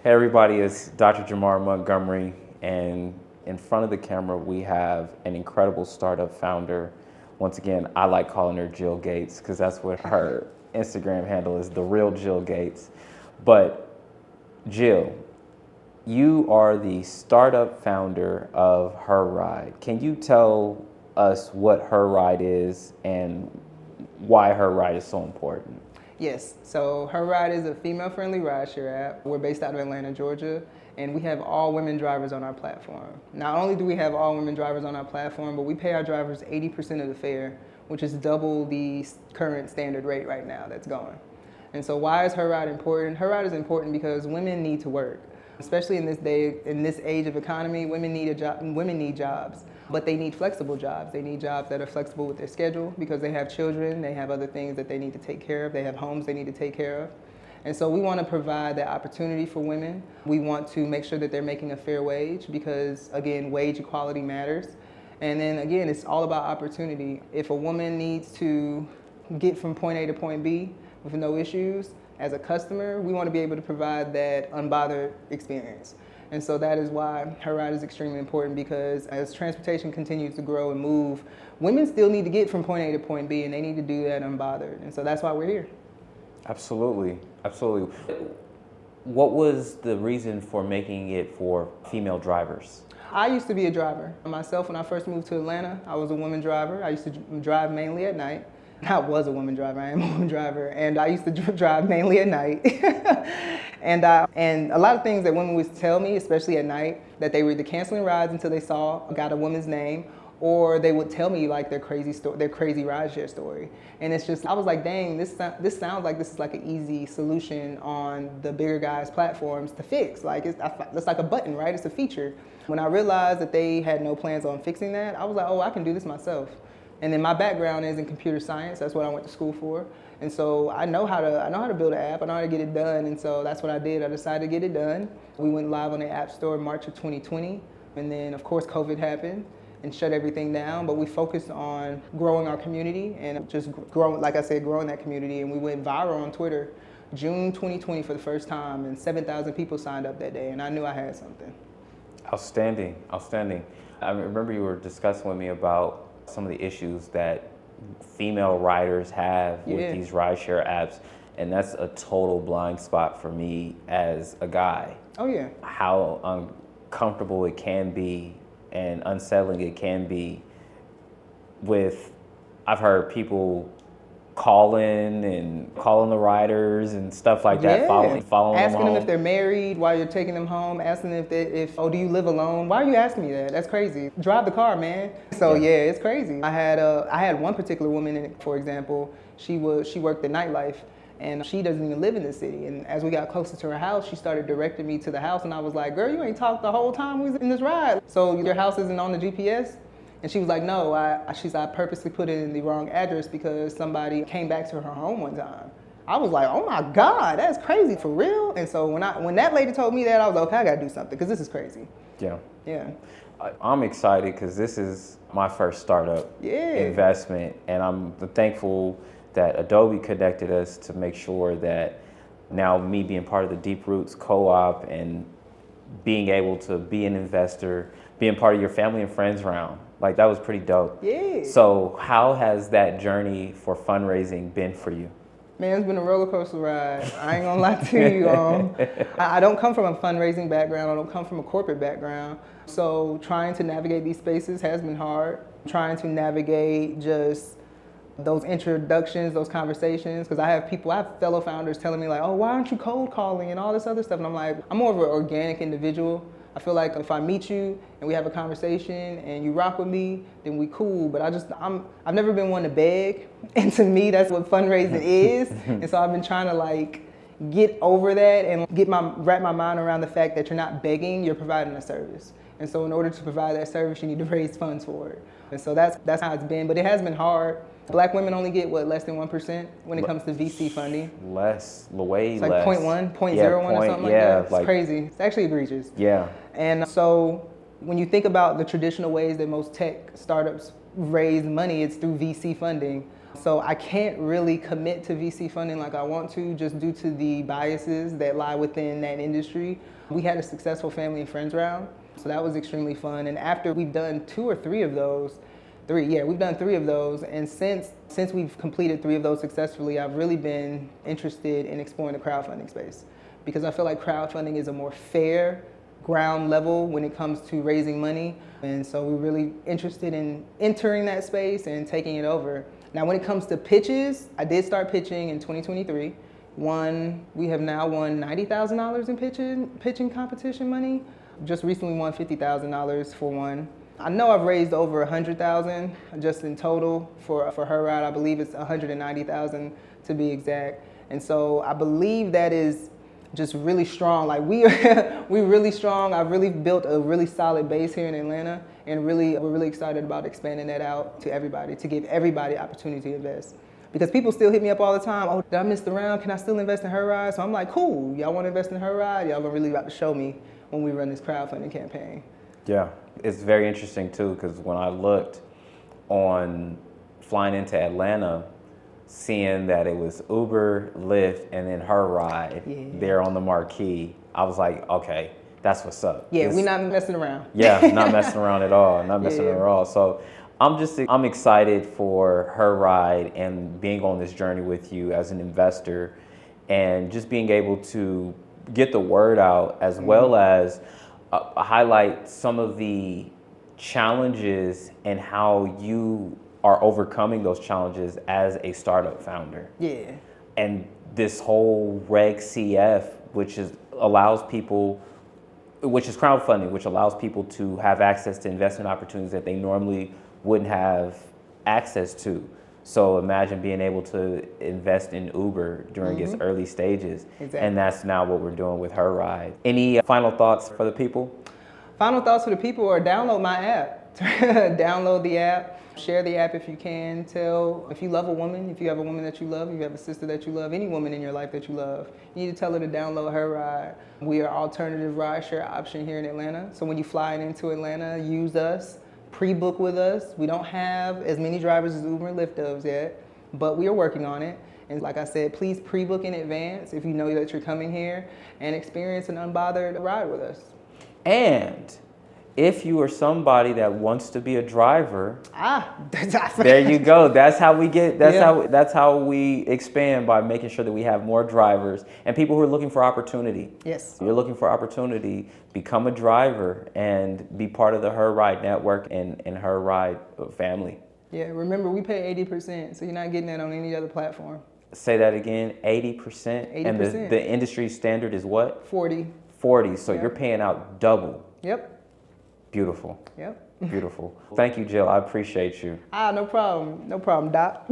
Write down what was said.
Hey everybody, it's Dr. Jamar Montgomery, and in front of the camera we have an incredible startup founder. Once again, I like calling her Jill Gates because that's what her Instagram handle is, the real Jill Gates. But Jill, you are the startup founder of Heride. Can you tell us what Heride is and why Heride is so important? Yes, so Heride is a female-friendly rideshare app. We're based out of Atlanta, Georgia, and we have all women drivers on our platform. Not only do we have all women drivers on our platform, but we pay our drivers 80% of the fare, which is double the current standard rate right now that's going. And so why is Heride important? Heride is important because women need to work. Especially in this day, in this age of economy, women need a job. Women need jobs, but they need flexible jobs. They need jobs that are flexible with their schedule because they have children, they have other things that they need to take care of, they have homes they need to take care of. And so we want to provide that opportunity for women. We want to make sure that they're making a fair wage because, again, wage equality matters. And then again, it's all about opportunity. If a woman needs to get from point A to point B with no issues, as a customer, we want to be able to provide that unbothered experience. And so that is why Heride is extremely important, because as transportation continues to grow and move, women still need to get from point A to point B, and they need to do that unbothered. And so that's why we're here. Absolutely, absolutely. What was the reason for making it for female drivers? I used to be a driver. Myself, when I first moved to Atlanta, I was a woman driver. I used to drive mainly at night. I was a woman driver, I am a woman driver, and I used to drive mainly at night. and a lot of things that women would tell me, especially at night, that they were either canceling rides until they got a woman's name, or they would tell me like their crazy rideshare story. And it's just, I was like, dang, this sounds like this is like an easy solution on the bigger guys' platforms to fix. Like it's like a button, right? It's a feature. When I realized that they had no plans on fixing that, I was like, oh, I can do this myself. And then my background is in computer science. That's what I went to school for. And so I know how to build an app. I know how to get it done. And so that's what I did. I decided to get it done. We went live on the App Store in March of 2020. And then, of course, COVID happened and shut everything down. But we focused on growing our community and just growing, like I said, growing that community. And we went viral on Twitter June 2020 for the first time. And 7,000 people signed up that day. And I knew I had something. Outstanding, outstanding. I remember you were discussing with me about some of the issues that female riders have with these rideshare apps, and that's a total blind spot for me as a guy. Oh yeah. How uncomfortable it can be and unsettling it can be with, I've heard people calling the riders and stuff like that, following asking them home. If they're married while you're taking them home, asking if do you live alone? Why are you asking me that? That's crazy. Drive the car, man. So yeah, it's crazy. I had one particular woman, for example, she worked the nightlife, and she doesn't even live in the city. And as we got closer to her house, she started directing me to the house, and I was like, girl, you ain't talked the whole time we was in this ride. So your house isn't on the GPS? And she was like, no, I purposely put it in the wrong address because somebody came back to her home one time. I was like, oh my God, that's crazy, for real? And so when that lady told me that, I was like, okay, I gotta do something because this is crazy. Yeah. Yeah. I'm excited because this is my first startup investment, and I'm thankful that Adobe connected us to make sure that now me being part of the Deep Roots co-op and being able to be an investor, being part of your family and friends round, like that was pretty dope. Yeah. So how has that journey for fundraising been for you? Man, it's been a roller coaster ride. I ain't gonna lie to you. I don't come from a fundraising background. I don't come from a corporate background. So trying to navigate these spaces has been hard. Trying to navigate just those introductions, those conversations, because I have fellow founders telling me like, oh, why aren't you cold calling and all this other stuff? And I'm like, I'm more of an organic individual. I feel like if I meet you and we have a conversation and you rock with me, then we cool. But I've never been one to beg. And to me, that's what fundraising is. And so I've been trying to like get over that and wrap my mind around the fact that you're not begging, you're providing a service. And so in order to provide that service, you need to raise funds for it. And so that's how it's been, but it has been hard. Black women only get, less than 1% when it comes to VC funding? Way it's like less. 0.1, 0.01 or something like that. It's crazy. It's actually egregious. Yeah. And so when you think about the traditional ways that most tech startups raise money, it's through VC funding. So I can't really commit to VC funding like I want to, just due to the biases that lie within that industry. We had a successful family and friends round, so that was extremely fun. And after we've done 2 or 3 of those, we've done 3 of those, and since we've completed 3 of those successfully, I've really been interested in exploring the crowdfunding space, because I feel like crowdfunding is a more fair ground level when it comes to raising money. And so we're really interested in entering that space and taking it over. Now, when it comes to pitches, I did start pitching in 2023. We have now won $90,000 in pitching competition money. Just recently won $50,000 for one. I know I've raised over $100,000 just in total for Heride. I believe it's $190,000 to be exact. And so I believe that is just really strong. Like we're really strong. I've really built a really solid base here in Atlanta, and we're really excited about expanding that out to everybody, to give everybody opportunity to invest. Because people still hit me up all the time, oh, did I miss the round? Can I still invest in Heride? So I'm like, cool, y'all want to invest in Heride? Y'all are really about to show me when we run this crowdfunding campaign. Yeah, it's very interesting too, because when I looked on flying into Atlanta, seeing that it was Uber, Lyft, and then Heride there on the marquee, I was like, okay, that's what's up. Yeah, we're not messing around. Yeah, not messing around at all, not messing around at all. So I'm excited for Heride and being on this journey with you as an investor, and just being able to get the word out, as well as highlight some of the challenges and how you are overcoming those challenges as a startup founder. Yeah. And this whole Reg CF, which is crowdfunding, which allows people to have access to investment opportunities that they normally wouldn't have access to. So imagine being able to invest in Uber during its early stages. Exactly. And that's now what we're doing with Heride. Any final thoughts for the people? Final thoughts for the people are download my app. Download the app. Share the app if you can. If you love a woman, if you have a woman that you love, if you have a sister that you love, any woman in your life that you love, you need to tell her to download Heride. We are alternative rideshare option here in Atlanta. So when you fly into Atlanta, use us. Pre-book with us. We don't have as many drivers as Uber and Lyft does yet, but we are working on it. And like I said, please pre-book in advance if you know that you're coming here, and experience an unbothered ride with us. And if you are somebody that wants to be a driver, there you go. That's how we get. That's how we expand, by making sure that we have more drivers and people who are looking for opportunity. Yes. You're looking for opportunity. Become a driver and be part of the Heride network and Heride family. Yeah. Remember, we pay 80%, so you're not getting that on any other platform. Say that again. 80%. 80%. And the industry standard is what? 40. 40. So you're paying out double. Yep. Beautiful. Yep. Beautiful. Thank you, Jill. I appreciate you. No problem. No problem, Doc.